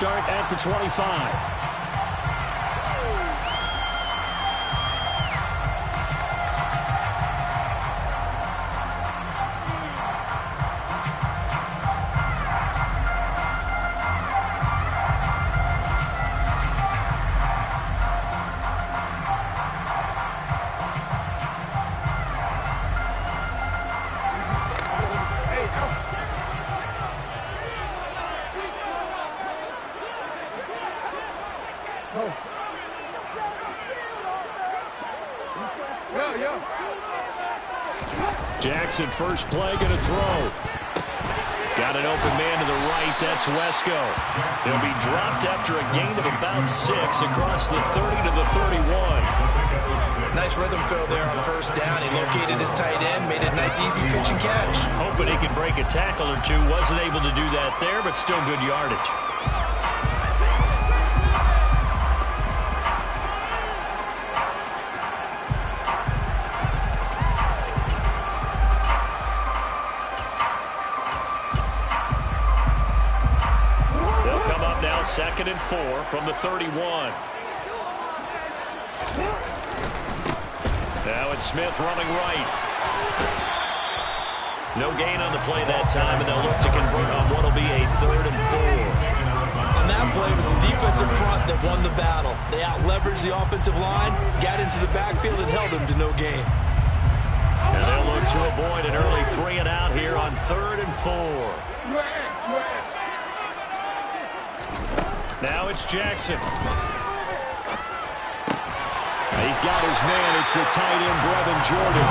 Start at the 25. Jackson, first play, going to throw. Got an open man to the right. That's Wesco. He'll be dropped after a gain of about 6 across the 30 to the 31. Nice rhythm throw there on first down. He located his tight end, made it a nice, easy pitch and catch. Hoping he could break a tackle or two. Wasn't able to do that there, but still good yardage. Second and 4 from the 31. Now it's Smith running right. No gain on the play that time, and they'll look to convert on what will be a 3rd and 4. On that play, it was the defensive front that won the battle. They out-leveraged the offensive line, got into the backfield, and held them to no gain. And they'll look to avoid an early 3 and out here on 3rd and 4. Now it's Jackson. He's got his man. It's the tight end, Brevin Jordan.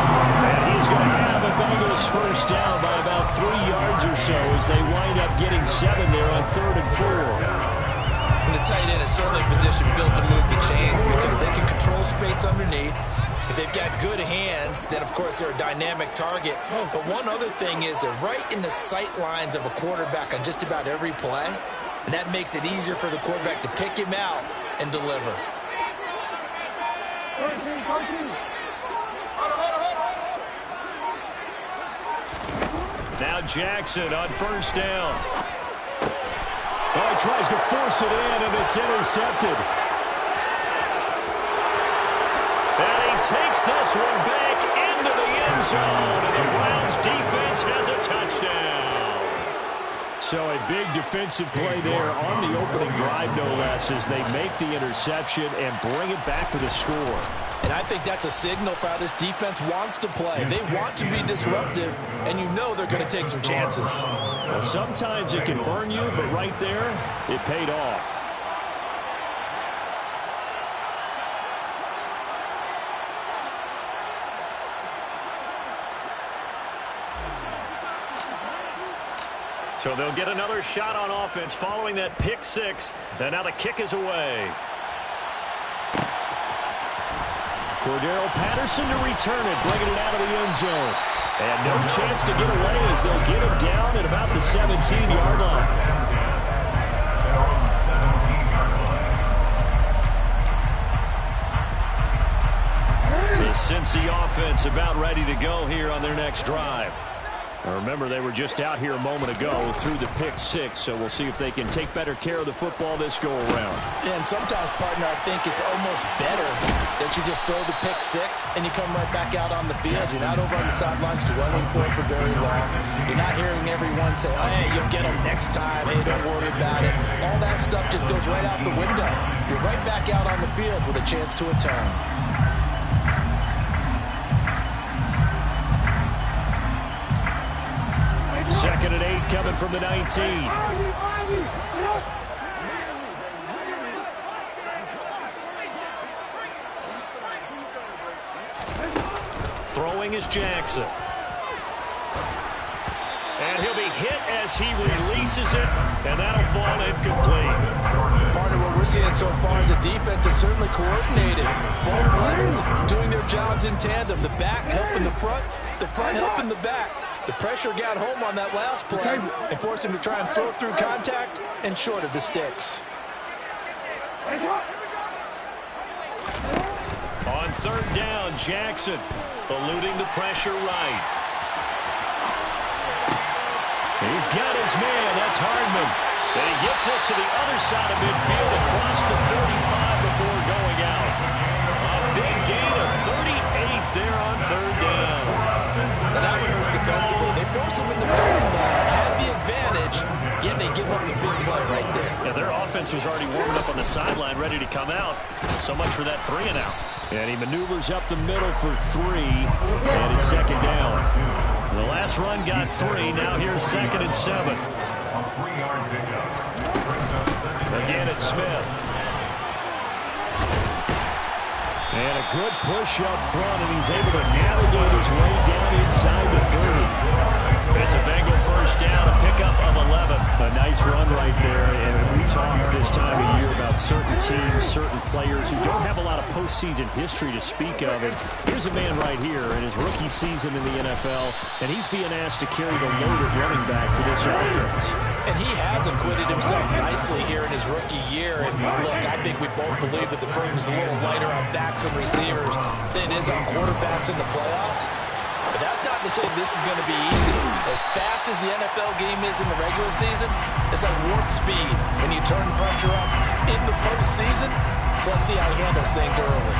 And he's going to have a Bengals first down by about 3 yards or so as they wind up getting 7 there on 3rd and 4. And the tight end is certainly a position built to move the chains because they can control space underneath. If they've got good hands, then, of course, they're a dynamic target. But one other thing is they're right in the sight lines of a quarterback on just about every play. And that makes it easier for the quarterback to pick him out and deliver. Now Jackson on first down. Oh, he tries to force it in, and it's intercepted. And he takes this one back into the end zone, and the Browns defense has a touchdown. So a big defensive play there on the opening drive, no less, as they make the interception and bring it back for the score. And I think that's a signal for how this defense wants to play. They want to be disruptive, and you know they're going to take some chances. Well, sometimes it can burn you, but right there, it paid off. So they'll get another shot on offense following that pick 6. And now the kick is away. Cordero Patterson to return it, bringing it out of the end zone. And no chance to get away as they'll get him down at about the 17-yard line. The Cincy offense about ready to go here on their next drive. Now remember, they were just out here a moment ago through the pick 6, so we'll see if they can take better care of the football this go-around. Yeah, and sometimes, partner, I think it's almost better that you just throw the pick 6 and you come right back out on the field. You're not over on the sidelines dwelling for it for very long. You're not hearing everyone say, oh, hey, you'll get them next time. Hey, don't worry about it. All that stuff just goes right out the window. You're right back out on the field with a chance to return. Second and 8 coming from the 19. Throwing is Jackson. And he'll be hit as he releases it, and that'll fall incomplete. Part of what we're seeing so far is the defense is certainly coordinated. Both legs doing their jobs in tandem. The back helping the front helping the back. The pressure got home on that last play and forced him to try and throw through contact and short of the sticks. On third down, Jackson eluding the pressure right. He's got his man. That's Hardman. And he gets this to the other side of midfield across the 45 before going out. A big gain of 38 there on third down. And that one hurts defensively. They force him into third and long, had the advantage, yet they give up the big play right there. Yeah, their offense was already warming up on the sideline, ready to come out. So much for that 3 and out. And he maneuvers up the middle for 3, and it's second down. The last run got 3. Now here's 2nd and 7. Again, it's Smith. And a good push up front, and he's able to navigate his way down inside the 30. It's a Bengal first down, a pickup of 11. A nice run right there, and we talked this time of year about certain teams, certain players who don't have a lot of postseason history to speak of. And here's a man right here in his rookie season in the NFL, and he's being asked to carry the load at running back for this offense. And he has acquitted himself nicely here in his rookie year. And look, I think we both believe that the burden's a little lighter on backs and receivers than it is on quarterbacks in the playoffs. But that's not to say this is going to be easy. As fast as the NFL game is in the regular season, it's like warp speed when you turn pressure up in the postseason. So let's see how he handles things early.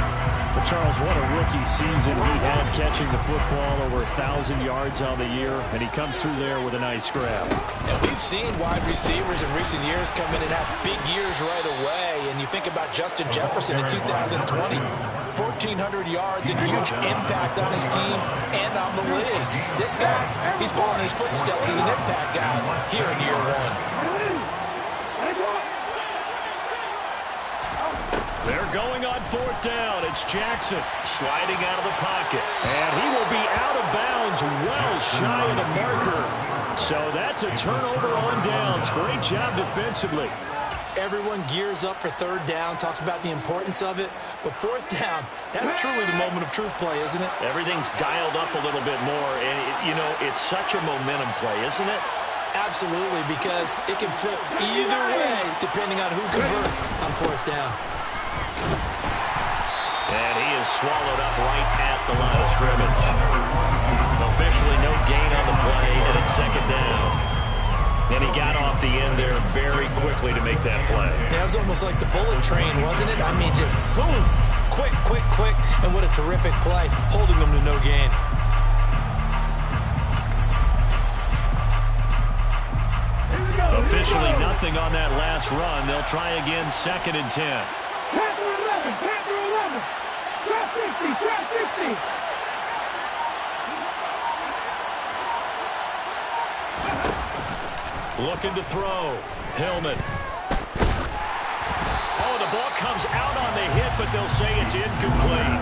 But Charles, what a rookie season he had, catching the football over 1,000 yards on the year, and he comes through there with a nice grab. And we've seen wide receivers in recent years come in and have big years right away. And you think about Justin Jefferson in 2020, 1,400 yards and huge impact on his team and on the league. This guy, he's following his footsteps as an impact guy here in year 1. They're going on 4th down. It's Jackson sliding out of the pocket. And he will be out of bounds well shy of the marker. So that's a turnover on downs. Great job defensively. Everyone gears up for 3rd down, talks about the importance of it. But 4th down, that's truly the moment of truth play, isn't it? Everything's dialed up a little bit more. And, you know, it's such a momentum play, isn't it? Absolutely, because it can flip either way depending on who converts on 4th down. And he is swallowed up right at the line of scrimmage. Officially no gain on the play, and it's 2nd down. And he got off the end there very quickly to make that play. Yeah, it was almost like the bullet train, wasn't it? I mean, just zoom, quick, quick, quick, and what a terrific play, holding them to no gain. Officially nothing on that last run. They'll try again, 2nd and 10. Panther 11, Panther 11. Trap 50, trap 50. Looking to throw. Hillman. Oh, the ball comes out on the hit, but they'll say it's incomplete.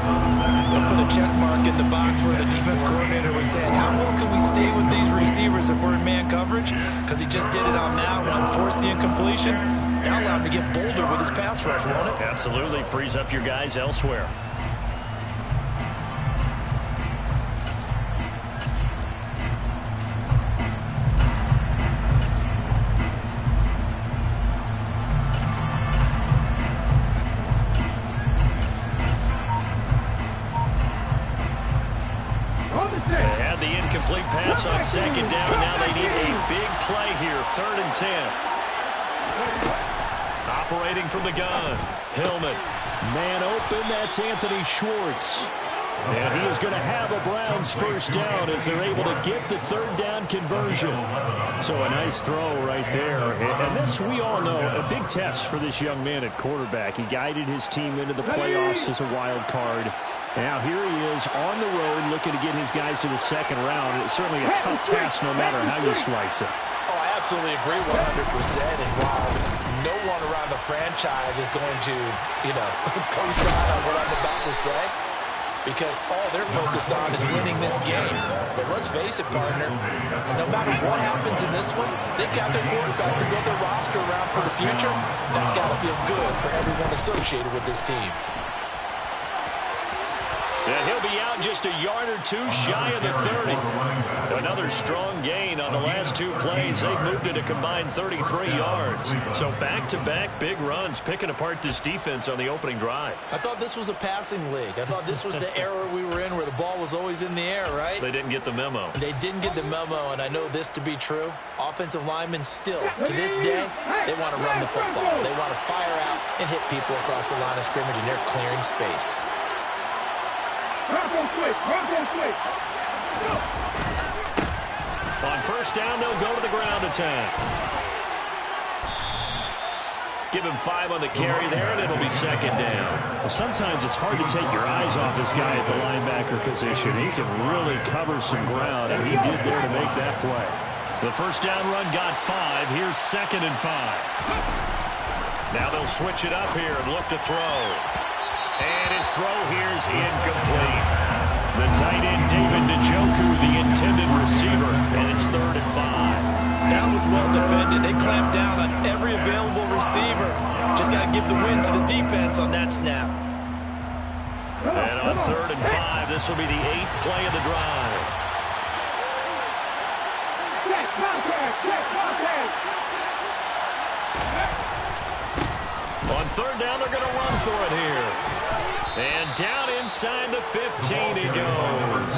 They'll put a check mark in the box where the defense coordinator was saying, how well can we stay with these receivers if we're in man coverage? Because he just did it on that one, forced the incompletion. That allowed him to get bolder with his pass rush, won't it? Absolutely. Frees up your guys elsewhere. They had the incomplete pass on 2nd down. Now they need a big play here. 3rd and 10. Operating from the gun. Hillman. Man open. That's Anthony Schwartz. And he is going to have a Browns first down as they're able to get the 3rd down conversion. So a nice throw right there. And this, we all know, a big test for this young man at quarterback. He guided his team into the playoffs as a wild card. Now here he is on the road looking to get his guys to the 2nd round. It's certainly a tough task no matter how you slice it. Oh, I absolutely agree 100%. And while no one around the franchise is going to, co-sign on what I'm about to say, because all they're focused on is winning this game. But let's face it, partner, no matter what happens in this one, they've got their quarterback to build their roster around for the future. That's got to feel good for everyone associated with this team. And he'll be out just a yard or two shy of the 30. Another strong gain on the last two plays. They've moved it a combined 33 yards. So back-to-back big runs, picking apart this defense on the opening drive. I thought this was a passing league. I thought this was the era we were in where the ball was always in the air, right? They didn't get the memo. They didn't get the memo, and I know this to be true. Offensive linemen still, to this day, they want to run the football. They want to fire out and hit people across the line of scrimmage, and they're clearing space. On first down, they'll go to the ground attack. Give him 5 on the carry there, and it'll be second down. Well, sometimes it's hard to take your eyes off this guy at the linebacker position. He can really cover some ground, and he did there to make that play. The first down run got 5. Here's 2nd and 5. Now they'll switch it up here and look to throw. And his throw here is incomplete. The tight end, David Njoku, the intended receiver, and it's 3rd and 5. That was well defended. They clamped down on every available receiver. Just got to give the win to the defense on that snap. And on 3rd and 5, this will be the 8th play of the drive. Check contact, check contact. On 3rd down, they're going to run for it here. And down inside the 15 he goes.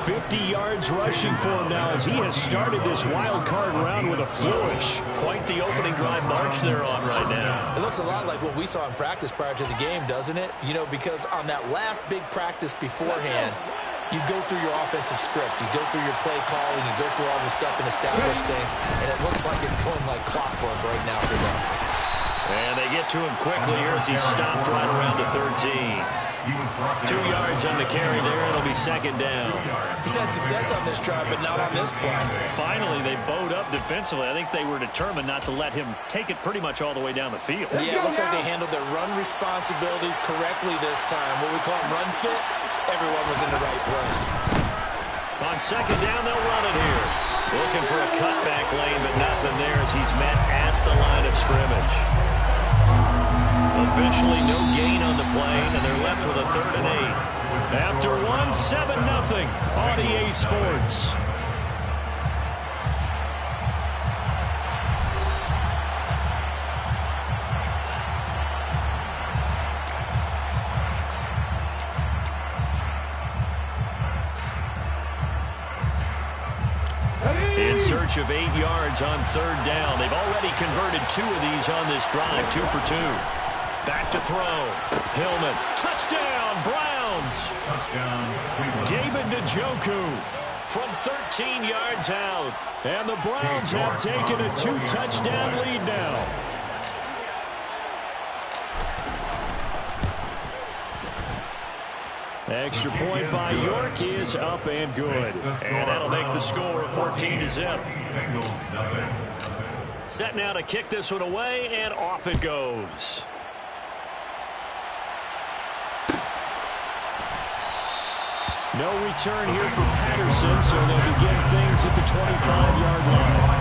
50 yards rushing for him now as he has started this wild card round with a flourish. Quite the opening drive march they're on right now. It looks a lot like what we saw in practice prior to the game, doesn't it? You know, because on that last big practice beforehand, you go through your offensive script. You go through your play calling. You go through all the stuff and establish things. And it looks like it's going like clockwork right now for them. And they get to him quickly here as he stopped right around the 13. 2 yards on the carry there. It'll be second down. He's had success on this drive, but not on this play. Finally, they bowed up defensively. I think they were determined not to let him take it pretty much all the way down the field. Yeah, it looks like they handled their run responsibilities correctly this time. What we call them run fits, everyone was in the right place. On second down, they'll run it here. Looking for a cutback lane, but nothing there as he's met at the line of scrimmage. Officially no gain on the play, and they're left with a 3rd and 8. After 1, 7-0 on EA Sports. In search of 8 yards on 3rd down. They've already converted 2 of these on this drive, 2 for 2. Back to throw. Hillman. Touchdown, Browns. Touchdown. David Njoku from 13 yards out. And the Browns have taken a 2-touchdown lead now. Extra point by York is up and good. And that'll make the score 14-0. Set now to kick this one away, and off it goes. No return here for Patterson, so they'll begin things at the 25-yard line.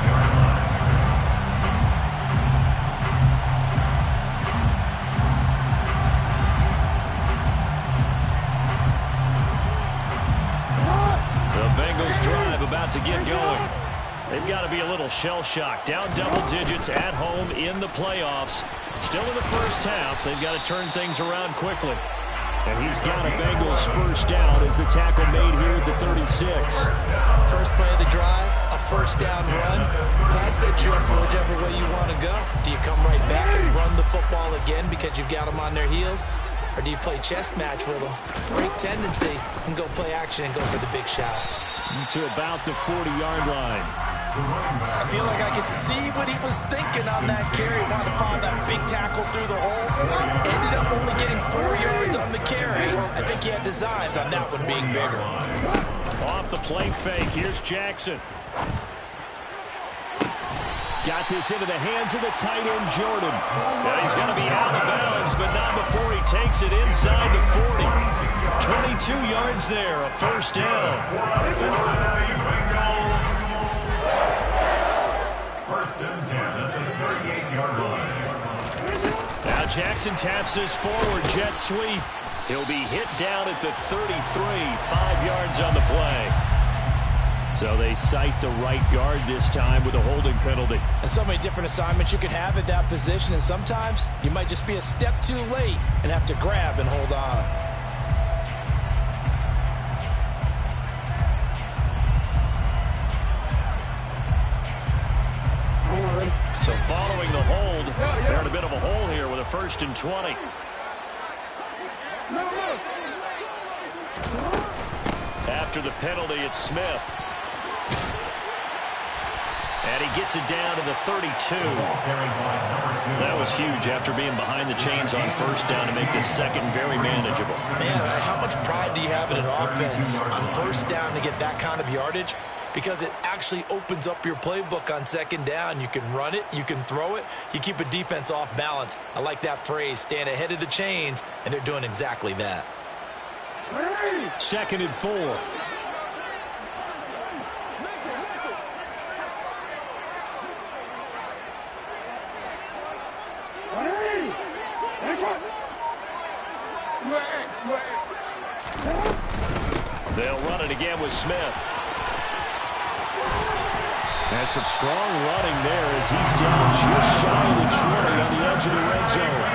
Drive about to get going. They've got to be a little shell-shocked. Down double digits at home in the playoffs. Still in the first half. They've got to turn things around quickly. And he's got a Bengals first down as the tackle made here at the 36. First play of the drive, a first down run. That sets you up for whichever way you want to go. Do you come right back and run the football again because you've got them on their heels? Or do you play chess match with them? Great tendency and go play action and go for the big shot. To about the 40-yard line. I feel like I could see what he was thinking on that carry. Wanted to find that big tackle through the hole. Ended up only getting 4 yards on the carry. I think he had designs on that one being bigger. Off the play fake. Here's Jackson. Got this into the hands of the tight end, Jordan. And he's going to be out of bounds, but not before he takes it inside the 40. 22 yards there, a first down. First and 10 at the 38-yard line. Now Jackson taps this forward, jet sweep. He'll be hit down at the 33, 5 yards on the play. So they cite the right guard this time with a holding penalty. And so many different assignments you can have at that position, and sometimes you might just be a step too late and have to grab and hold on. So following the hold, they're in a bit of a hole here with a 1st and 20. After the penalty, it's Smith. And he gets it down to the 32. That was huge after being behind the chains on 1st down to make this second very manageable. Man, how much pride do you have in an offense on 1st down to get that kind of yardage? Because it actually opens up your playbook on 2nd down. You can run it, you can throw it, you keep a defense off balance. I like that phrase, stand ahead of the chains, and they're doing exactly that. 2nd and 4. They'll run it again with Smith. And some strong running there as he's down just shy of the 20 on the edge of the red zone.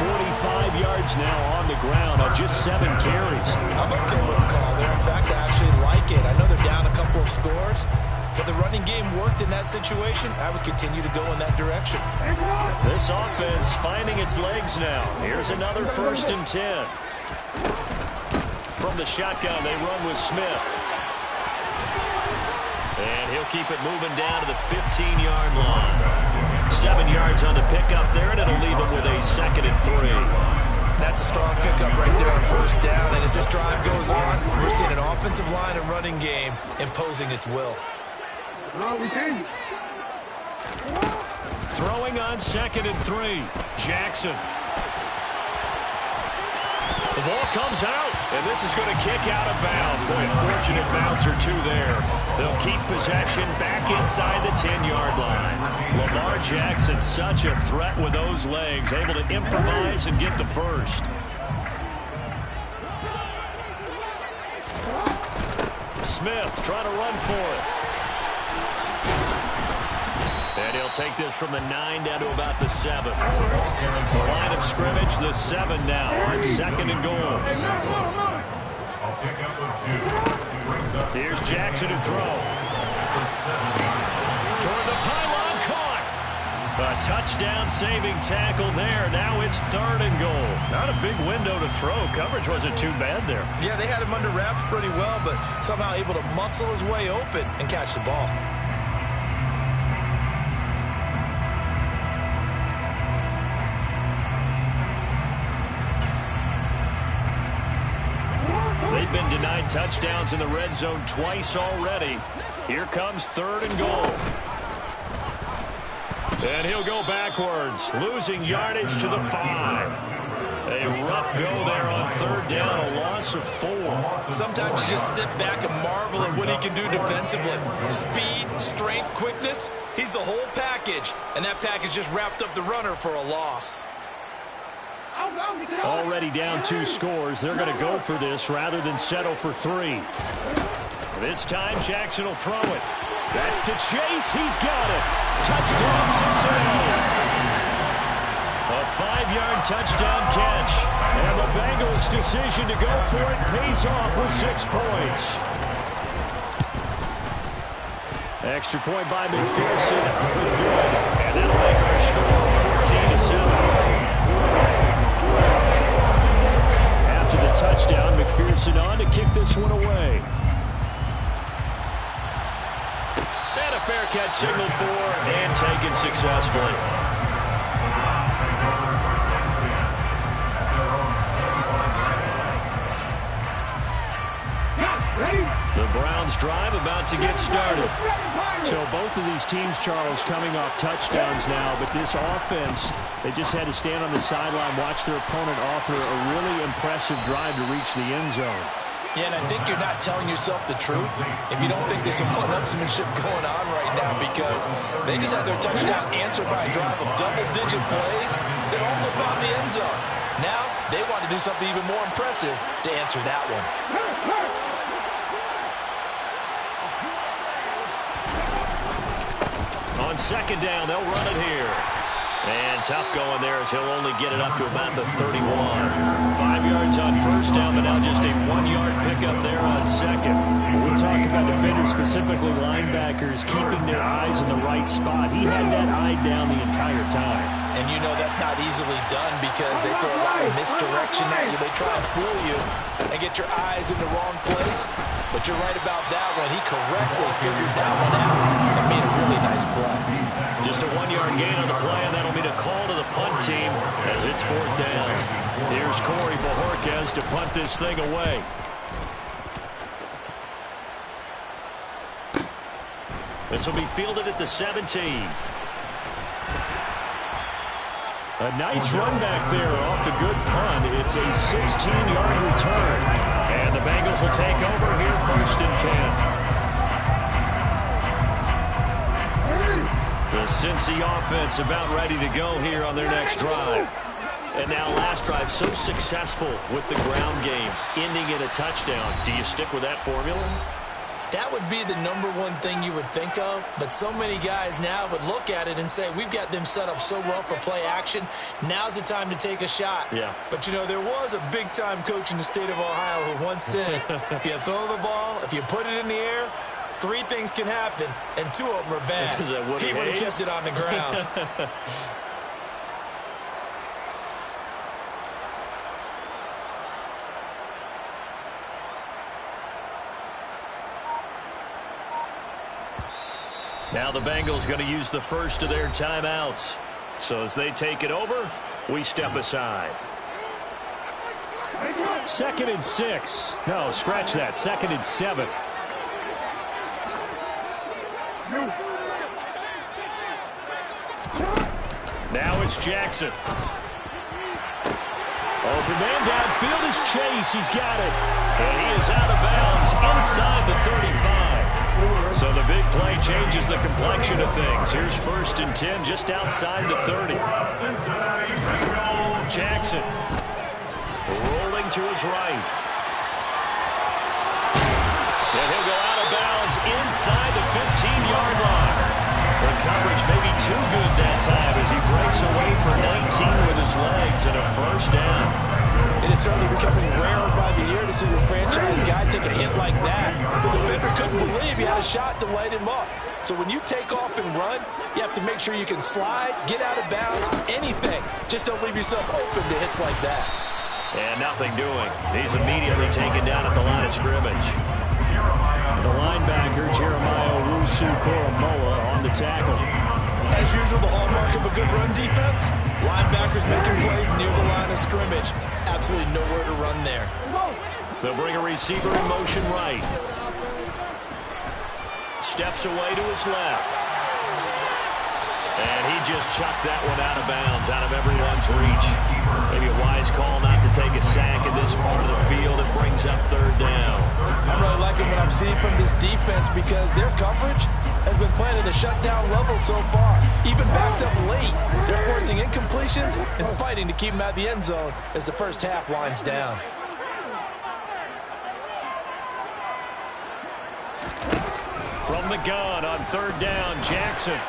45 yards now on the ground on just 7 carries. I'm okay with the call there. In fact, I actually like it. I know they're down a couple of scores, but the running game worked in that situation. I would continue to go in that direction. This offense finding its legs now. Here's another 1st and 10. From the shotgun, they run with Smith. And he'll keep it moving down to the 15-yard line. 7 yards on the pickup there, and it'll leave him with a 2nd and 3. That's a strong pickup right there on 1st down. And as this drive goes on, we're seeing an offensive line and running game imposing its will. Throwing on 2nd and 3. Jackson. The ball comes out, and this is going to kick out of bounds. Boy, a fortunate bounce or two there. They'll keep possession back inside the 10-yard line. Lamar Jackson, such a threat with those legs, able to improvise and get the 1st. Smith trying to run for it. And he'll take this from the 9 down to about the 7. The line of scrimmage, the 7 now on 2nd and goal. Here's Jackson to throw. Toward the pylon, caught. A touchdown-saving tackle there. Now it's 3rd and goal. Not a big window to throw. Coverage wasn't too bad there. Yeah, they had him under wraps pretty well, but somehow able to muscle his way open and catch the ball. They've been denied touchdowns in the red zone twice already. Here comes 3rd and goal. And he'll go backwards, losing yardage to the 5. A rough go there on 3rd down, a loss of 4. Sometimes you just sit back and marvel at what he can do defensively. Speed, strength, quickness, he's the whole package. And that package just wrapped up the runner for a loss. Already down 2 scores. They're going to go for this rather than settle for 3. This time Jackson will throw it. That's to Chase. He's got it. Touchdown, Cincinnati. A 5-yard touchdown catch. And the Bengals' decision to go for it pays off with 6 points. Extra point by McPherson. Good. And that'll make our score 14-7. After the touchdown, McPherson on to kick this one away. And a fair catch signaled for and taken successfully. The Browns drive about to get started. So both of these teams, Charles, coming off touchdowns now, but this offense, they just had to stand on the sideline, watch their opponent author a really impressive drive to reach the end zone. Yeah, and I think you're not telling yourself the truth if you don't think there's some one-upsmanship going on right now, because they just had their touchdown answered by a drive of double-digit plays that also found the end zone. Now they want to do something even more impressive to answer that one. On second down, they'll run it here. And tough going there as he'll only get it up to about the 31. 5 yards on first down, but now just a 1-yard pickup there on second. We talk about defenders, specifically linebackers, keeping their eyes in the right spot. He had that eye down the entire time. And you know that's not easily done because they throw a lot of misdirection at you. They try and fool you and get your eyes in the wrong place. But you're right about that one. He correctly figured that one out and made a really nice play. Just a 1-yard gain on the play, and that'll mean a call to the punt team as it's 4th down. Here's Corey Bojorquez to punt this thing away. This will be fielded at the 17. A nice run back there off the good punt. It's a 16-yard return. And the Bengals will take over here 1st and 10. The Cincy offense about ready to go here on their next drive. And now last drive so successful with the ground game, ending in a touchdown. Do you stick with that formula? That would be the #1 thing you would think of, but so many guys now would look at it and say, we've got them set up so well for play action. Now's the time to take a shot. Yeah. But, you know, there was a big-time coach in the state of Ohio who once said, if you throw the ball, if you put it in the air, 3 things can happen, and 2 of them are bad. Is that Woody He would have Hayes? kept it on the ground. Now the Bengals going to use the first of their timeouts. So as they take it over, we step aside. 2nd and 6. No, scratch that. 2nd and 7. Now it's Jackson. Open man downfield is Chase. He's got it. And he is out of bounds inside the 35. So the big play changes the complexion of things. Here's 1st and 10 just outside the 30. Jackson rolling to his right. And he'll go out of bounds inside the 15-yard line. The coverage may be too good that time as he breaks away for 19 with his legs and a 1st down. It is certainly becoming rarer by the year to see your franchise guy take a hit like that. The defender couldn't believe he had a shot to light him up. So when you take off and run, you have to make sure you can slide, get out of bounds, anything. Just don't leave yourself open to hits like that. And nothing doing. He's immediately taken down at the line of scrimmage. The linebacker, Jeremiah Owusu-Koramoah, on the tackle. As usual, the hallmark of a good run defense, linebackers making plays near the line of scrimmage. Absolutely nowhere to run there. They'll bring a receiver in motion right. Steps away to his left. And he just chucked that one out of bounds, out of everyone's reach. Maybe a wise call not to take a sack in this part of the field. It brings up 3rd down. I'm really liking what I'm seeing from this defense because their coverage has been playing at a shutdown level so far. Even backed up late, they're forcing incompletions and fighting to keep them out of the end zone as the first half winds down. From the gun on 3rd down, Jackson.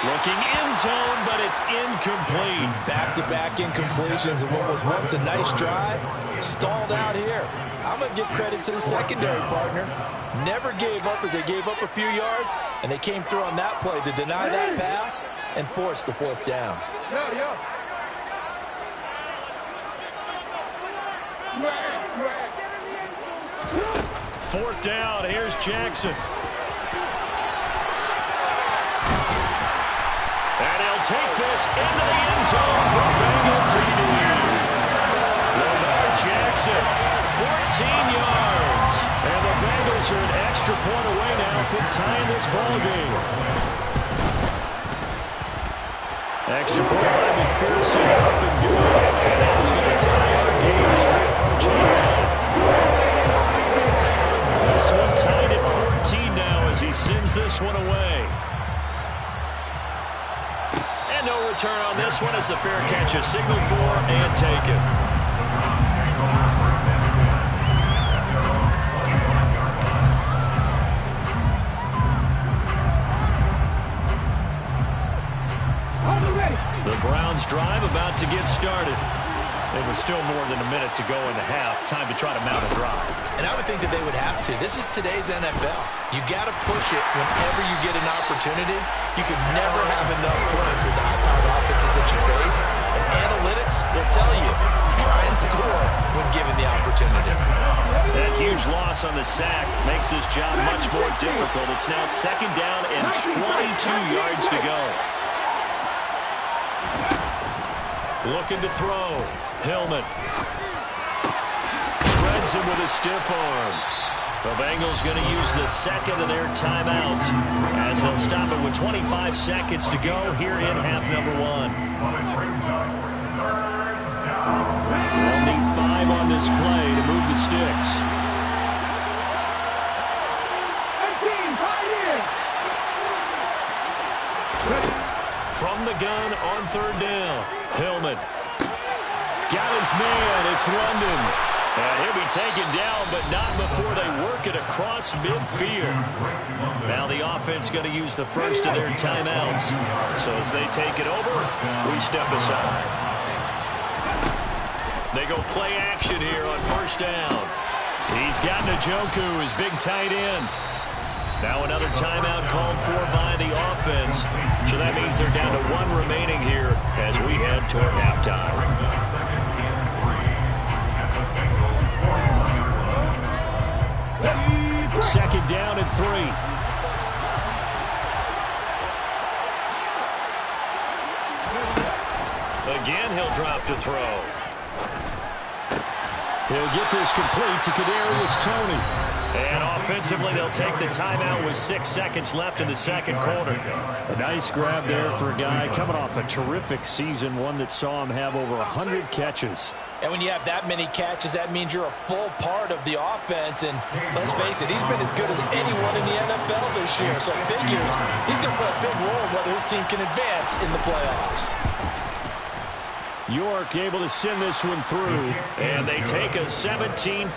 Looking end zone, but it's incomplete. Back-to-back incompletions and what was once a nice drive stalled out here. I'm going to give credit to the secondary partner. Never gave up as they gave up a few yards, and they came through on that play to deny that pass and force the 4th down. 4th down, here's Jackson. And he'll take this into the end zone for Bengal TD. Lamar Jackson, 14 yards. And the Bengals are an extra point away now from tying this ball game. Extra point by McPherson, up and good. And that is going to tie our game as we approach halftime. This one tied at 14 now as he sends this one away. And no return on this one as the fair catch is signaled for and taken. The Browns drive about to get started. It was still more than a minute to go in the half. Time to try to mount a drive. And I would think that they would have to. This is today's NFL. You got to push it whenever you get an opportunity. You can never have enough points with the high-powered offenses that you face. And analytics will tell you, try and score when given the opportunity. That huge loss on the sack makes this job much more difficult. It's now 2nd down and 22 yards to go. Looking to throw. Hillman. Shreds him with a stiff arm. The Bengals going to use the second of their timeouts as they'll stop it with 25 seconds to go here in half number 1. They'll need 5 on this play to move the sticks. From the gun on 3rd down. Hillman. Got his man. It's London. And he'll be taken down, but not before they work it across midfield. Now the offense going to use the first of their timeouts. So as they take it over, we step aside. They go play action here on 1st down. He's got Njoku, his big tight end. Now another timeout called for by the offense. So that means they're down to 1 remaining here as we head toward halftime. 2nd down and 3. Again, he'll drop to throw. He'll get this complete to Kadarius Toney. And offensively, they'll take the timeout with 6 seconds left in the 2nd quarter. A nice grab there for a guy coming off a terrific season, one that saw him have over 100 catches. And when you have that many catches, that means you're a full part of the offense. And let's face it, he's been as good as anyone in the NFL this year. So it figures he's going to play a big role in whether his team can advance in the playoffs. York able to send this one through, and they take a 17-14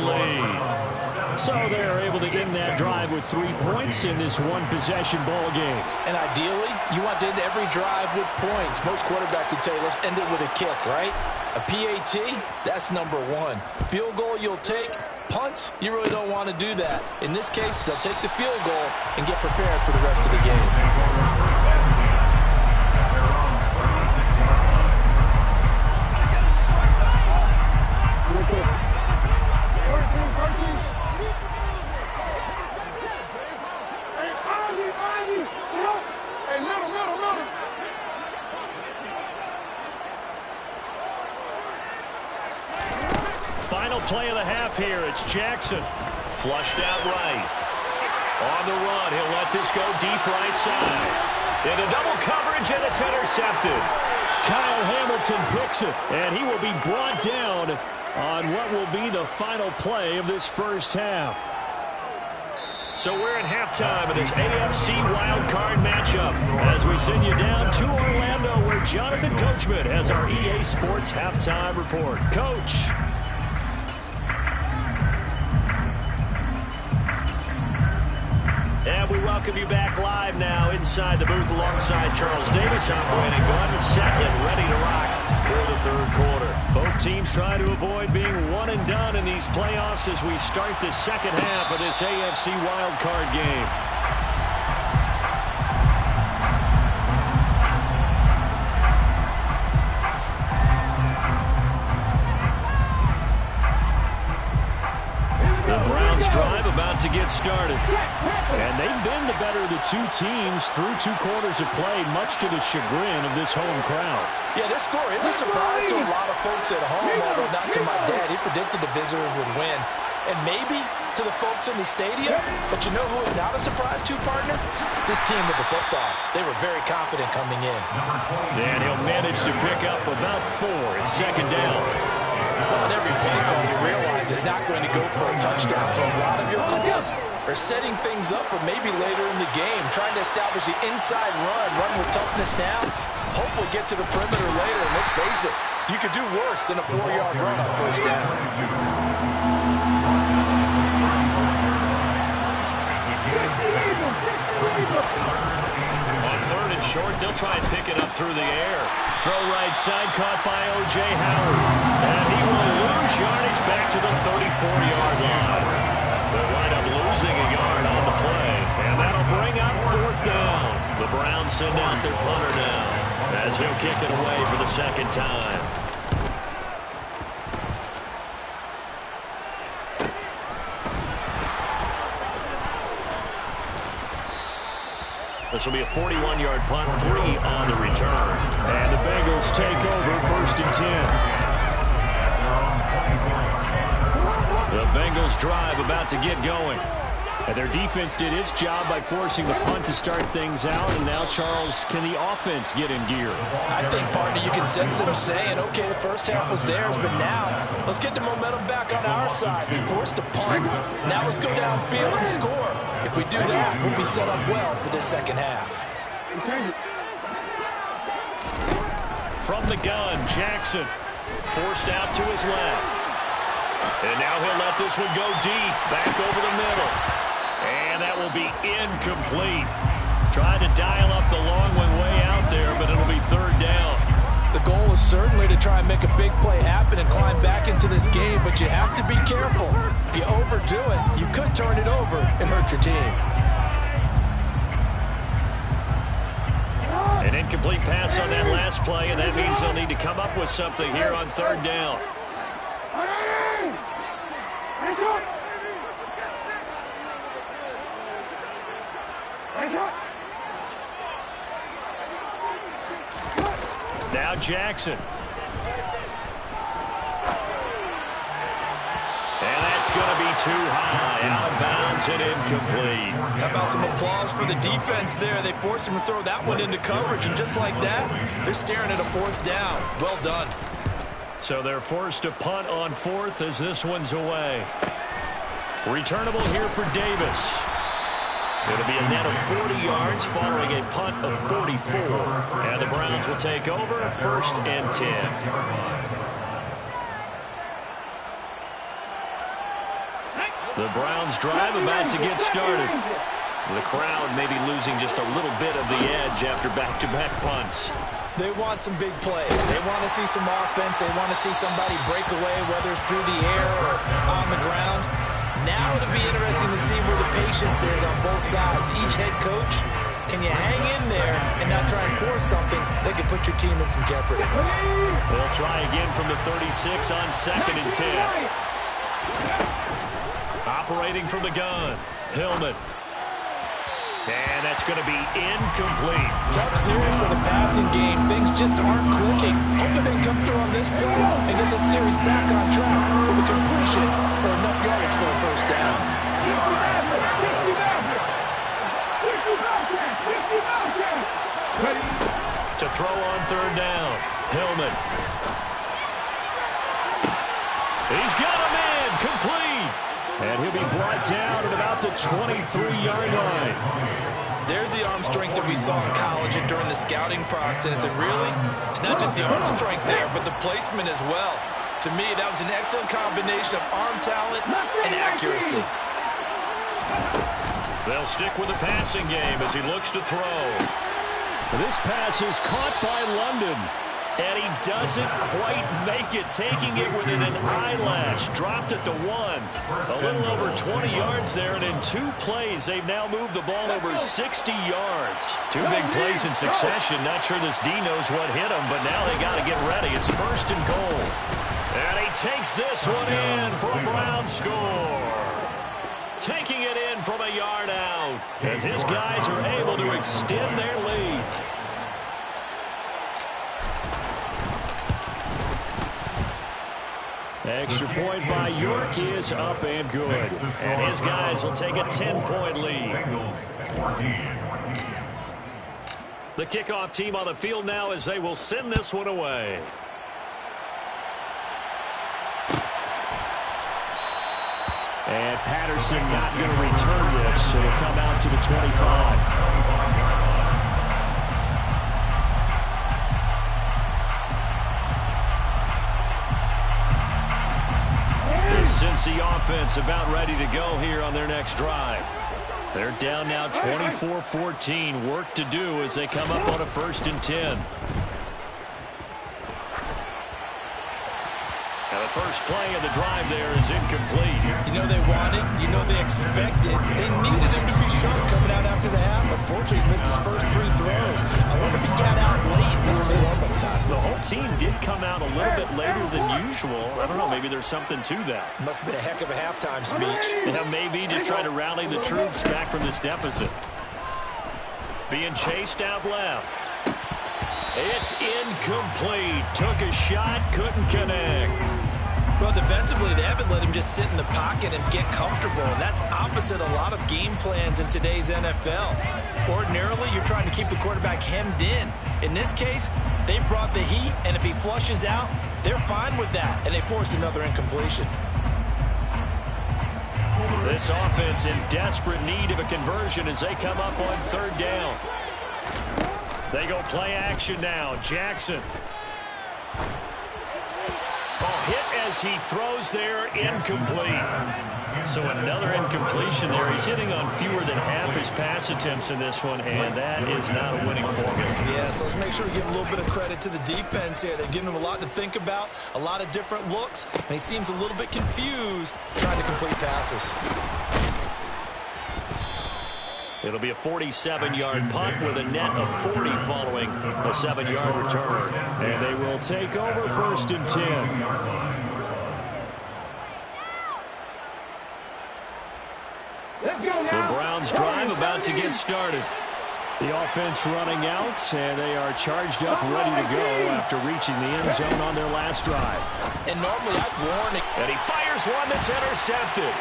lead. So they're able to end that drive with 3 points in this one-possession ball game. And ideally, you want to end every drive with points. Most quarterbacks would tell you, let's end it with a kick, right? A PAT, that's number 1. Field goal you'll take. Punts, you really don't want to do that. In this case, they'll take the field goal and get prepared for the rest of the game. Final play of the half here. It's Jackson. Flushed out right. On the run. He'll let this go deep right side. Into double coverage, and it's intercepted. Kyle Hamilton picks it, and he will be brought down on what will be the final play of this first half. So we're at halftime of this AFC wildcard matchup as we send you down to Orlando where Jonathan Coachman has our EA Sports halftime report. Coach. And we welcome you back live now inside the booth alongside Charles Davis. I'm Brandon Glenn, set and ready to rock for the 3rd quarter. Both teams trying to avoid being one and done in these playoffs as we start the 2nd half of this AFC wildcard game. The Browns drive about to get started. And they've been the better of the 2 teams through 2 quarters of play, much to the chagrin of this home crowd. Yeah, this score is a surprise to a lot of folks at home, although not to my dad. He predicted the visitors would win. And maybe to the folks in the stadium, but you know who is not a surprise to, partner? This team with the football. They were very confident coming in. And he'll manage to pick up about 4. It's 2nd down. Well, on every play call, you realize it's not going to go for a touchdown. So a lot of your calls are setting things up for maybe later in the game, trying to establish the inside run with toughness now. Hopefully get to the perimeter later, and let's face it, you could do worse than a 4-yard run on first down. On third and short, they'll try and pick it up through the air. Throw right side, caught by O.J. Howard. And he will lose yardage back to the 34-yard line. They'll wind up losing a yard on the play. And that'll bring up fourth down. The Browns send out their punter now, as he'll kick it away for the second time. This will be a 41-yard punt, 3 on the return. And the Bengals take over first and 10. The Bengals drive about to get going. And their defense did its job by forcing the punt to start things out. And now, Charles, can the offense get in gear? I think, partner, you can sense them saying, okay, the first half was theirs, but now let's get the momentum back on our side. We forced a punt. Now let's go downfield and score. If we do that, we'll be set up well for the second half. From the gun, Jackson forced out to his left. And now he'll let this one go deep, back over the middle. And that will be incomplete. Tried to dial up the long one way out there, but it'll be third down. The goal is certainly to try and make a big play happen and climb back into this game, but you have to be careful. If you overdo it, you could turn it over and hurt your team. An incomplete pass on that last play, and that means they'll need to come up with something here on third down. Now Jackson. And that's going to be too high. Out of bounds and incomplete. How about some applause for the defense there? They forced him to throw that one into coverage, and just like that, they're staring at a fourth down. Well done. So they're forced to punt on fourth as this one's away. Returnable here for Davis. It'll be a net of 40 yards following a punt of 44. And the Browns will take over first and 10. The Browns drive about to get started. The crowd may be losing just a little bit of the edge after back-to-back punts. They want some big plays. They want to see some offense. They want to see somebody break away, whether it's through the air or on the ground. Now it'll be interesting to see where the patience is on both sides. Each head coach, can you hang in there and not try and force something that could put your team in some jeopardy? They'll try again from the 36 on second and 10. Operating from the gun, Hillman. And that's going to be incomplete. Tough series for the passing game. Things just aren't clicking. Hoping they come through on this play and get this series back on track with a completion for enough yardage for a first down. To throw on third down, Hillman. He's got a man, complete. And he'll be brought down at about the 23-yard line. There's the arm strength that we saw in college and during the scouting process. And really, it's not just the arm strength there, but the placement as well. To me, that was an excellent combination of arm talent and accuracy. They'll stick with the passing game as he looks to throw. This pass is caught by London. And he doesn't quite make it, taking it within an eyelash. Dropped at the 1. A little over 20 yards there, and in 2 plays, they've now moved the ball over 60 yards. 2 big plays in succession. Not sure this D knows what hit him, but now they got to get ready. It's first and goal. And he takes this one in for a Brown score. Taking it in from a yard out as his guys are able to extend their lead. Extra point by York is up and good. And his guys will take a 10-point lead. The kickoff team on the field now as they will send this one away. And Patterson not going to return this. It'll come out to the 25. It's the offense about ready to go here on their next drive. They're down now 24-14. Work to do as they come up on a 1st and 10. Now the first play of the drive there is incomplete. You know they wanted, you know they expected. They needed him to be sharp coming out after the half. Unfortunately, he's missed his first 3 throws. I wonder if he got out late, missed his warm-up time. The whole team did come out a little bit later than usual. I don't know, maybe there's something to that. Must have been a heck of a halftime speech. Yeah, maybe just trying to rally the troops back from this deficit. Being chased out left. It's incomplete. Took a shot, couldn't connect. Well, defensively, they haven't let him just sit in the pocket and get comfortable. And that's opposite a lot of game plans in today's NFL. Ordinarily, you're trying to keep the quarterback hemmed in. In this case, they brought the heat, and if he flushes out, they're fine with that, and they force another incompletion. This offense in desperate need of a conversion as they come up on 3rd down. They go play action now. Jackson. Hit as he throws there, incomplete. So another incompletion there. He's hitting on fewer than half his pass attempts in this one, and that is not a winning formula. Yeah, so let's make sure we give a little bit of credit to the defense here. They're giving him a lot to think about, a lot of different looks, and he seems a little bit confused trying to complete passes. It'll be a 47-yard punt with a net of 40 following a 7-yard return. And they will take over 1st and 10. The Browns drive about to get started. The offense running out, and they are charged up, ready to go after reaching the end zone on their last drive. And normally I'd warn it. And he fires one that's intercepted.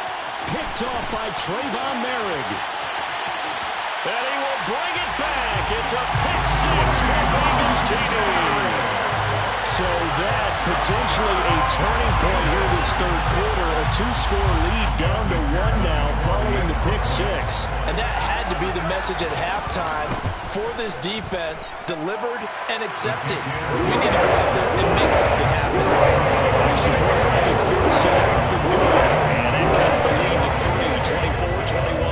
Picked off by Trayvon Merrick. And he will bring it back. It's a pick 6 for Bengals TD. So that potentially a turning point here this 3rd quarter. A 2-score lead down to 1 now following the pick 6. And that had to be the message at halftime for this defense. Delivered and accepted. We need to go out there and make something happen. Extra point by McPherson. And that cuts the lead to 3, 24-21.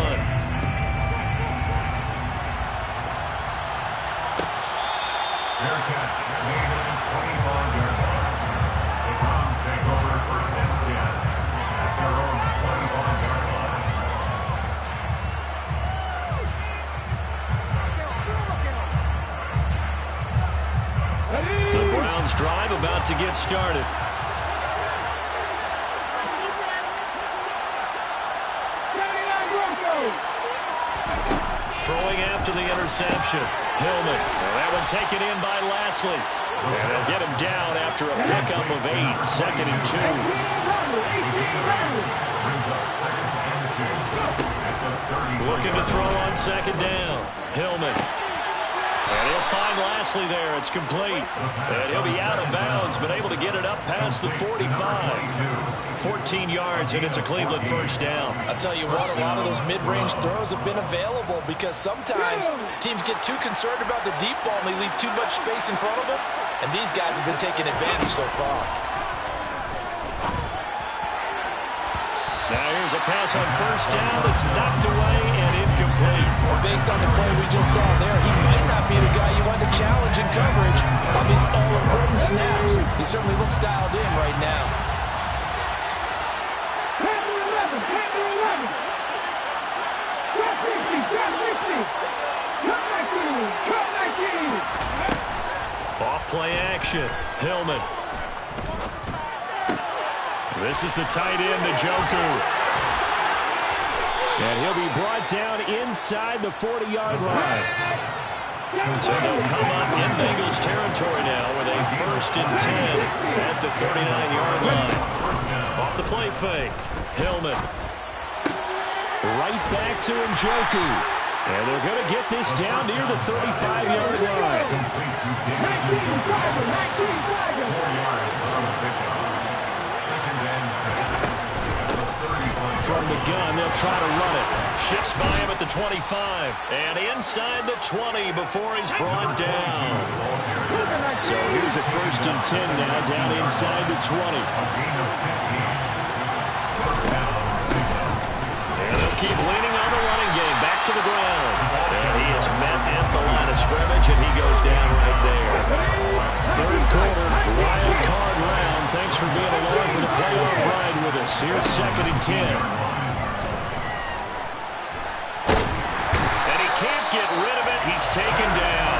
Drive about to get started. Throwing after the interception. Hillman. That one taken in by Lashley. And they'll get him down after a pickup of 8. 2nd and 2. Looking to throw on 2nd down. Hillman. And he'll find Lashley there. It's complete. And he'll be out of bounds, but able to get it up past the 45. 14 yards, and it's a Cleveland 1st down. I'll tell you what, a lot of those mid-range throws have been available because sometimes teams get too concerned about the deep ball and they leave too much space in front of them. And these guys have been taking advantage so far. Now here's a pass on 1st down. It's knocked away and incomplete. Well, based on the play we just saw there, he might not be the guy you want to challenge in coverage on these all-important snaps. He certainly looks dialed in right now. Panther 11, Panther 11. Drop 60, drop 60. Cut 19, cut 19. Off play action. Hillman. This is the tight end, Njoku. And he'll be brought down inside the 40-yard line. So they'll come up in Bengals territory now with a 1st and 10 at the 39-yard line. Off the play fake. Hillman. Right back to Njoku. And they're going to get this down near the 35-yard line. 19 Tiger, 19 Tiger. 4 yards on the pickup. From the gun, they'll try to run it. Shifts by him at the 25. And inside the 20 before he's brought down. So here's a 1st and 10 now, down inside the 20. keep leaning on the running game. Back to the ground. And he is met at the line of scrimmage, and he goes down right there. Third quarter, wild card round. Thanks for being along for the playoff ride with us. Here's 2nd and 10. And he can't get rid of it. He's taken down.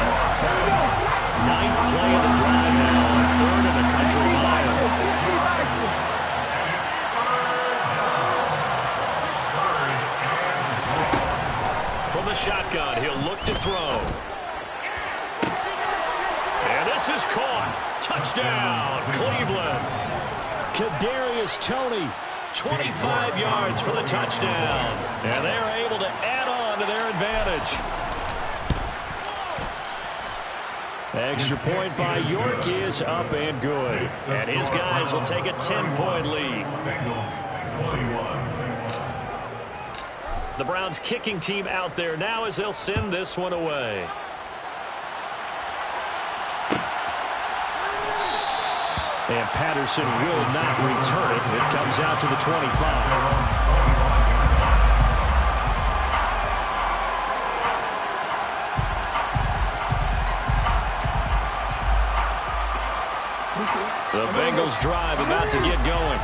9th play of the drive now on 3rd of the country mile. From the shotgun, he'll look to throw. And this is caught. Touchdown, Cleveland. Kadarius Toney, 25 yards for the touchdown. And they're able to add on to their advantage. Extra point by York is up and good. And his guys will take a 10-point lead. The Browns kicking team out there now as they'll send this one away. And Patterson will not return it. It comes out to the 25. The Bengals drive about to get going.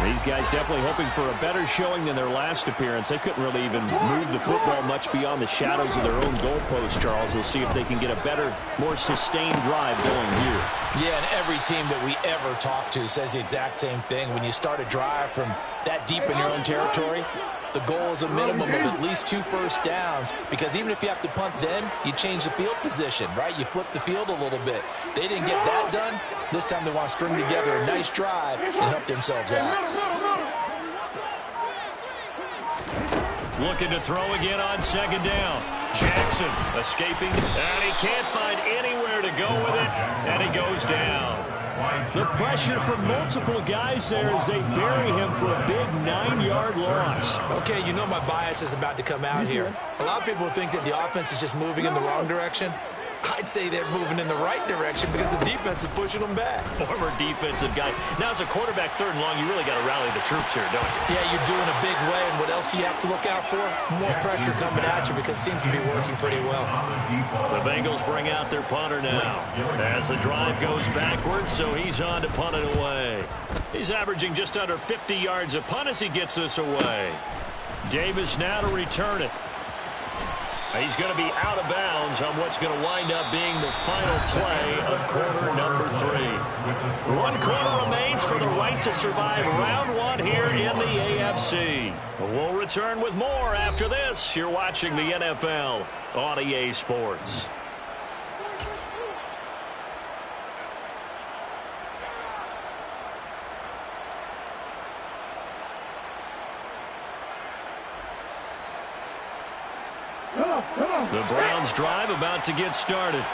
These guys definitely hoping for a better showing than their last appearance. They couldn't really even move the football much beyond the shadows of their own goalpost, Charles. We'll see if they can get a better, more sustained drive going here. Yeah, and every team that we ever talk to says the exact same thing. When you start a drive from that deep in your own territory, the goal is a minimum of at least 2 first downs, because even if you have to punt then, you change the field position, right? You flip the field a little bit. They didn't get that done. This time they want to string together a nice drive and help themselves out. Looking to throw again on 2nd down. Jackson escaping, and he can't find anywhere to go with it, and he goes down. The pressure from multiple guys there as they bury him for a big 9-yard loss. Okay, you know my bias is about to come out here. A lot of people think that the offense is just moving in the wrong direction. I'd say they're moving in the right direction because the defense is pushing them back. Former defensive guy. Now, as a quarterback 3rd and long, you really got to rally the troops here, don't you? Yeah, you're doing a big way, and what else do you have to look out for? More pressure coming at you because it seems to be working pretty well. The Bengals bring out their punter now as the drive goes backwards, so he's on to punt it away. He's averaging just under 50 yards a punt as he gets this away. Davis now to return it. He's going to be out of bounds on what's going to wind up being the final play of quarter number 3. 1 quarter remains for the right to survive round 1 here in the AFC. We'll return with more after this. You're watching the NFL on EA Sports. The Browns drive about to get started.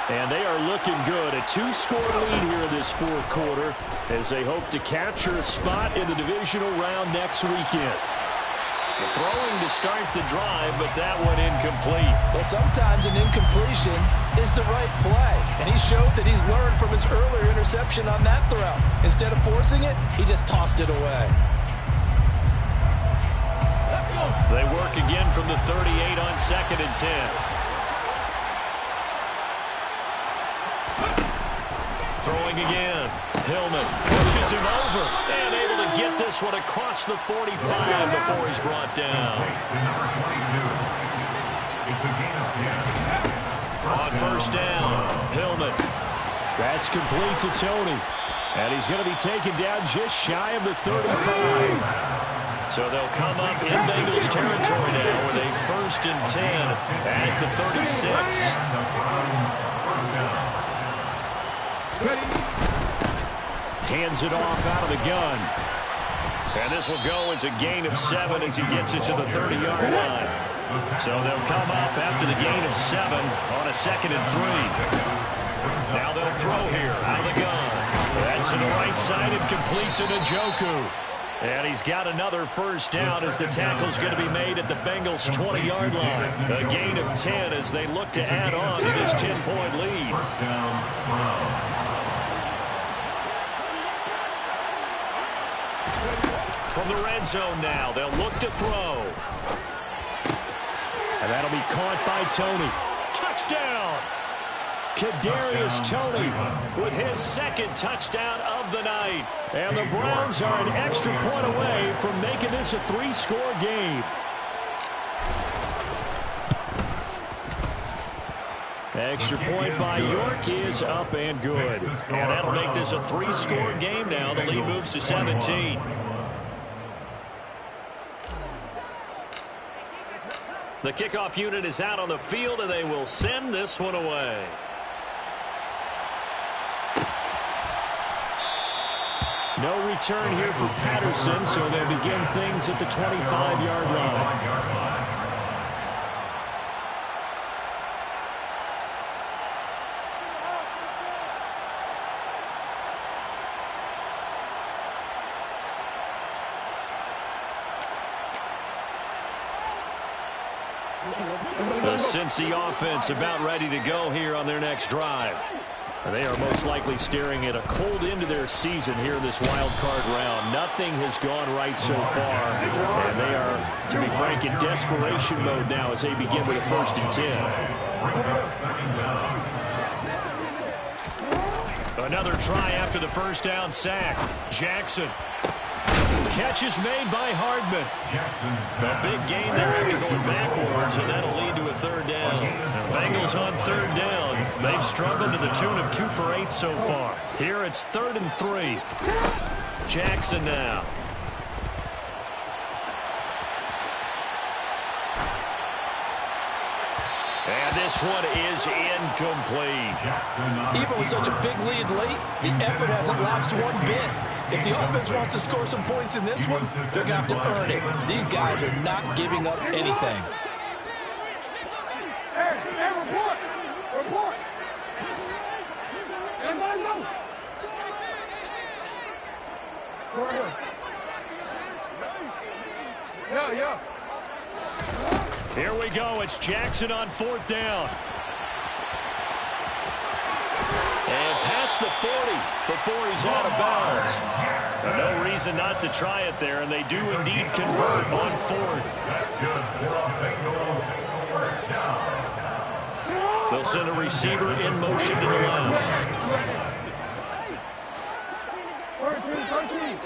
And they are looking good. A 2-score lead here in this 4th quarter as they hope to capture a spot in the divisional round next weekend. Throwing to start the drive, but that one incomplete. Well, sometimes an incompletion is the right play. And he showed that he's learned from his earlier interception on that throw. Instead of forcing it, he just tossed it away. They work again from the 38 on 2nd and 10. Throwing again. Hillman pushes him over and able to get this one across the 45 before he's brought down. On 1st down, Hillman. That's complete to Toney. And he's going to be taken down just shy of the 35. So they'll come up in Bengals territory now with a 1st and 10 at the 36. Hands it off out of the gun. And this will go as a gain of 7 as he gets it to the 30-yard line. So they'll come up after the gain of 7 on a 2nd and 3. Now they'll throw here out of the gun. That's to the right side and complete to Njoku. And he's got another 1st down as the tackle's going to be made at the Bengals' 20-yard line. A gain of 10 as they look to add on to this 10-point lead. From the red zone now, they'll look to throw. And that'll be caught by Toney. Touchdown! Kadarius Toney with his second touchdown of the night. And the Browns are an extra point away from making this a 3-score game. Extra point by York is up and good. And that'll make this a 3-score game now. The lead moves to 17. The kickoff unit is out on the field, and they will send this one away. No return here for Patterson, so they'll begin things at the 25-yard line. The Cincy offense about ready to go here on their next drive. They are most likely staring at a cold end to their season here in this wild card round. Nothing has gone right so far, and they are, to be frank, in desperation mode now as they begin with a 1st and 10. Another try after the first down sack. Jackson. Catch is made by Hardman. A big gain there after going backwards, and that'll lead to a 3rd down. The Bengals on 3rd down. They've struggled to the tune of 2 for 8 so far. Here it's 3rd and 3. Jackson now. And this one is incomplete. Even with such a big lead late, the effort hasn't lapsed one bit. If the offense wants to score some points in this one, they're going to have to earn it. These guys are not giving up anything. Hey, report! Report! Everybody know! Go ahead. Yeah. Here we go. It's Jackson on 4th down. And past the 40 before he's out of bounds. No reason not to try it there, and they do indeed convert on 4th. They'll send a receiver in motion to the left. 13.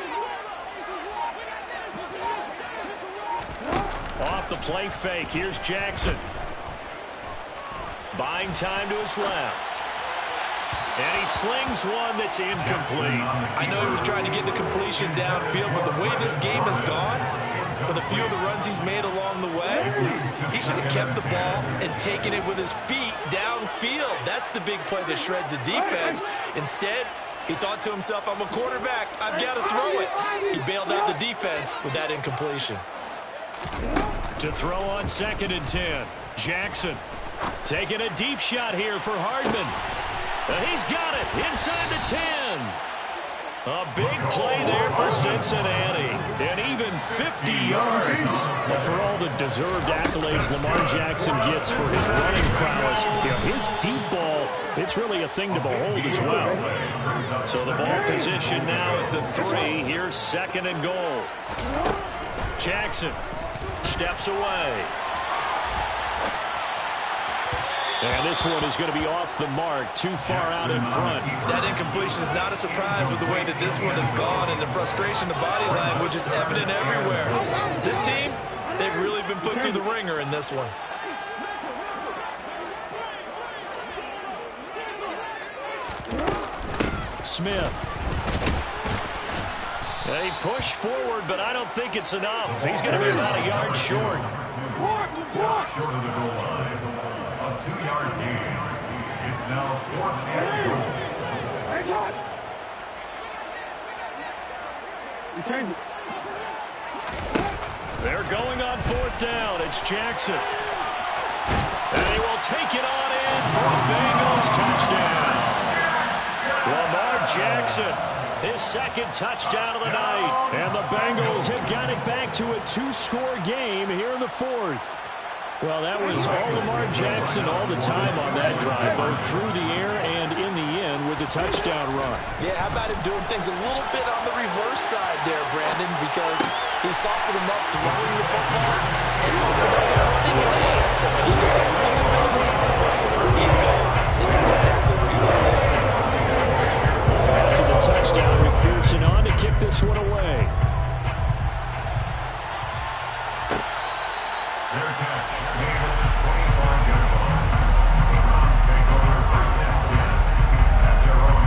Off the play fake. Here's Jackson. Buying time to his left. And he slings one that's incomplete. I know he was trying to get the completion downfield, but the way this game has gone, with a few of the runs he's made along the way, he should have kept the ball and taken it with his feet downfield. That's the big play that shreds a defense. Instead, he thought to himself, I'm a quarterback. I've got to throw it. He bailed out the defense with that incompletion. To throw on 2nd and 10. Jackson taking a deep shot here for Hardman. He's got it inside the 10. A big play there for Cincinnati. And even 50 yards. For all the deserved accolades Lamar Jackson gets for his running prowess, his deep ball, it's really a thing to behold as well. So the ball position now at the 3. Here's 2nd and goal. Jackson steps away. And this one is going to be off the mark, too far out in front. That incompletion is not a surprise with the way that this one has gone, and the frustration of body language is evident everywhere. This team, they've really been put through the ringer in this one. Smith. They push forward, but I don't think it's enough. He's going to be about a yard short. Short of the goal line. A 2-yard gain. It's now 4th and goal. Hey, shot! You change it. They're going on 4th down. It's Jackson. And he will take it on in for a Bengals touchdown. Lamar Jackson, his 2nd touchdown of the night. And the Bengals have got it back to a 2-score game here in the 4th. Well, that was all Lamar Jackson all the time on that drive, both through the air and in the end, with the touchdown run. Yeah, how about him doing things a little bit on the reverse side there, Brandon, because he softened him up throwing the football and opened up the running lanes. And when he gets a little bit of a slip up, he's gone. And that's exactly what he did there. After the touchdown, McPherson on to kick this one away. Their catch made at the 25-yard line. The Browns take over first and 10 at their own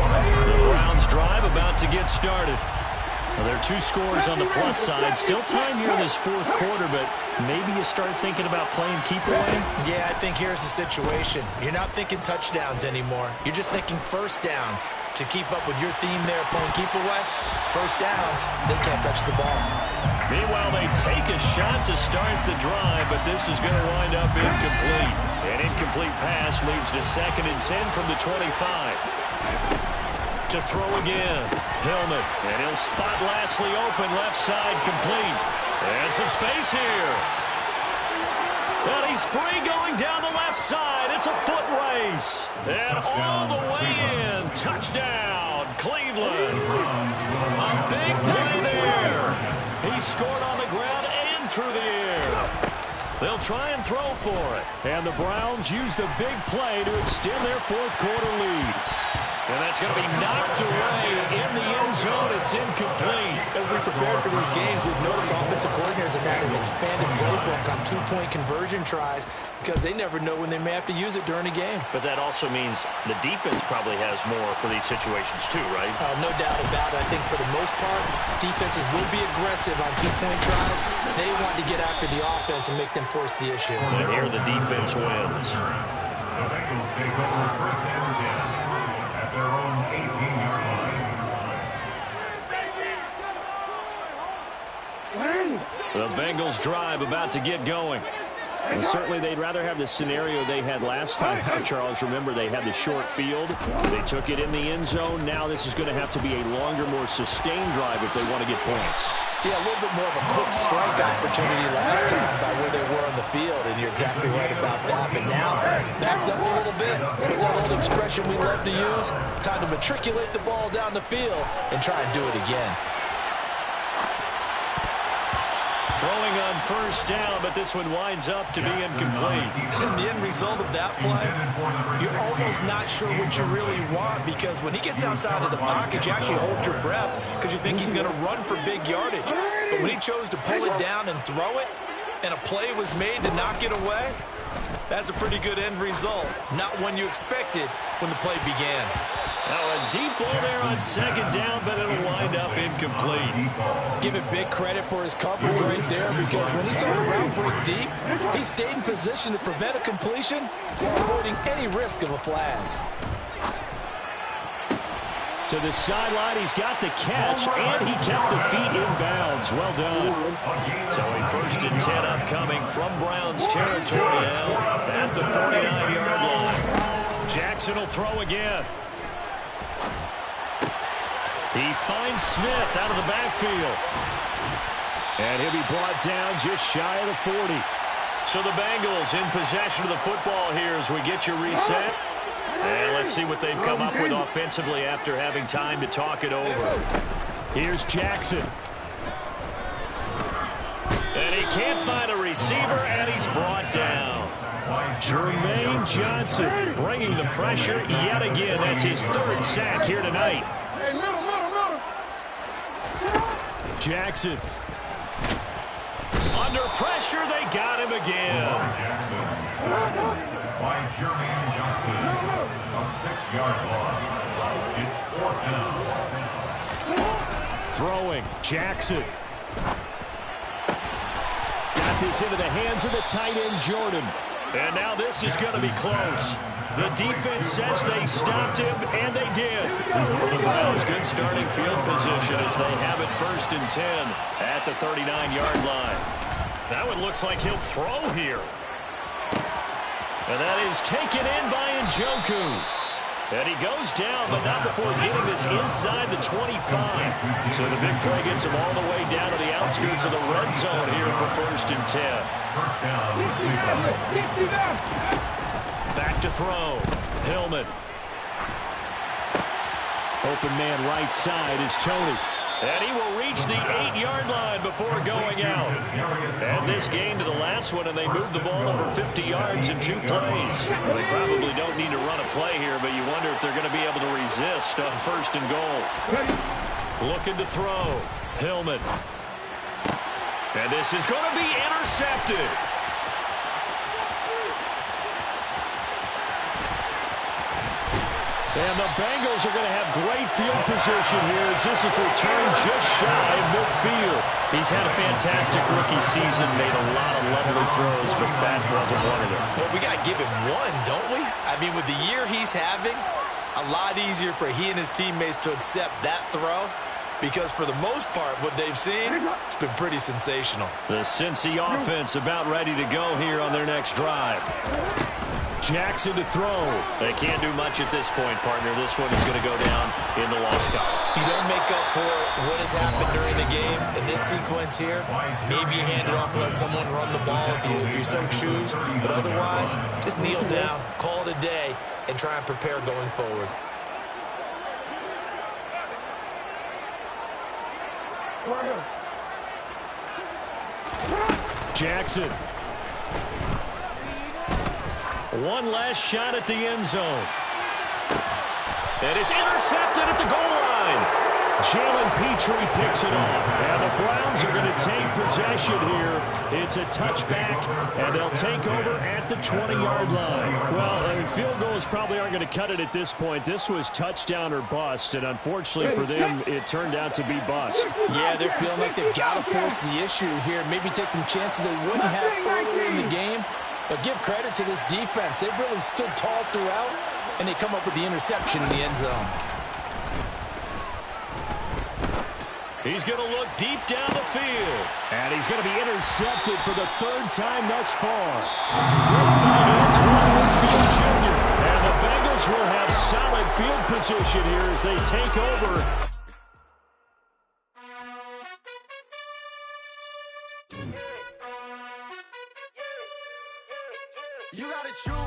25. The Browns drive about to get started. Well, there are 2 scores on the plus side. Still time here in this fourth quarter, but maybe you start thinking about playing keep away? Yeah, I think here's the situation. You're not thinking touchdowns anymore. You're just thinking first downs. To keep up with your theme there, playing keep away, first downs, they can't touch the ball. Meanwhile, they take a shot to start the drive, but this is going to wind up incomplete. An incomplete pass leads to 2nd and 10 from the 25. To throw again, Hillman, and he'll spot Lashley open, left side complete. And some space here. And he's free going down the left side. It's a foot race. And all the way in. Touchdown, Cleveland. A big play there. He scored on the ground and through the air. They'll try and throw for it. And the Browns use the big play to extend their fourth quarter lead. And that's going to be knocked away in the end zone. It's incomplete. As we prepare for these games, we've noticed offensive coordinators have had an expanded playbook on 2-point conversion tries because they never know when they may have to use it during a game. But that also means the defense probably has more for these situations too, right? No doubt about it. I think for the most part, defenses will be aggressive on 2-point tries. They want to get after the offense and make them force the issue. And here the defense wins. The Bengals take over first and 10 at their own 18-yard line. The Bengals drive about to get going. And certainly they'd rather have the scenario they had last time. Charles, remember, they had the short field. They took it in the end zone. Now this is going to have to be a longer, more sustained drive if they want to get points. Yeah, a little bit more of a quick strike opportunity last time by where they were on the field, and you're exactly right about that. But now, backed up a little bit. What's that old expression we love to use? Time to matriculate the ball down the field and try and do it again. Throwing on first down, but this one winds up to be incomplete. And the end result of that play, you're almost not sure what you really want because when he gets outside of the pocket, you actually hold your breath because you think he's going to run for big yardage. But when he chose to pull it down and throw it, and a play was made to knock it away, that's a pretty good end result. Not one you expected when the play began. Now a deep ball there on second down, but it'll wind up incomplete. Give him big credit for his coverage right there because when he saw the route break deep, he stayed in position to prevent a completion, avoiding any risk of a flag. To the sideline, he's got the catch, and he kept the feet in bounds. Well done. So a 1st and 10 upcoming from Browns territory now at the 49-yard line. Jackson will throw again. He finds Smith out of the backfield. And he'll be brought down just shy of the 40. So the Bengals in possession of the football here as we get you reset. And let's see what they've come up with offensively after having time to talk it over. Here's Jackson. And he can't find a receiver, and he's brought down. Jermaine Johnson bringing the pressure yet again. That's his 3rd sack here tonight. Jackson. Under pressure, they got him again. By Jermaine Johnson, a 6-yard loss. It's 4th down. Throwing, Jackson. Got this into the hands of the tight end, Jordan. And now this is going to be close. The defense says they stopped him, and they did. For the Browns, good starting field position as they have it 1st and 10 at the 39-yard line. That one looks like he'll throw here. And that is taken in by Njoku. And he goes down, but not before getting this inside the 25. So the big play gets him all the way down to the outskirts of the red zone here for 1st and 10. First down. Back to throw. Hillman. Open man right side is Tony. And he will reach the 8-yard line before going out. And this game to the last one, and they moved the ball over 50 yards in 2 plays. Well, they probably don't need to run a play here, but you wonder if they're going to be able to resist on 1st and goal. Looking to throw. Hillman. And this is going to be intercepted. And the Bengals are going to have great field position here as this is returned just shy of midfield. He's had a fantastic rookie season, made a lot of lovely throws, but that wasn't one of them. Well, we got to give him one, don't we? I mean, with the year he's having, a lot easier for he and his teammates to accept that throw because for the most part, what they've seen, it's been pretty sensational. The Cincy offense about ready to go here on their next drive. Jackson to throw. They can't do much at this point, partner. This one is going to go down in the lost column. You don't make up for what has happened during the game in this sequence here. Maybe you hand it off and let someone run the ball if you so choose. But otherwise, just kneel down, call it a day, and try and prepare going forward. Jackson. One last shot at the end zone. And it's intercepted at the goal line. Jalen Petrie picks it off. And the Browns are going to take possession here. It's a touchback, and they'll take over at the 20-yard line. Well, field goals probably aren't going to cut it at this point. This was touchdown or bust, and unfortunately for them, it turned out to be bust. Yeah, they're feeling like they've got to force the issue here. Maybe take some chances they wouldn't have earlier in the game. But give credit to this defense. They've really stood tall throughout, and they come up with the interception in the end zone. He's going to look deep down the field. And he's going to be intercepted for the 3rd time thus far. Picked by Antoine Winfield Jr. And the Bengals will have solid field position here as they take over. You gotta choose.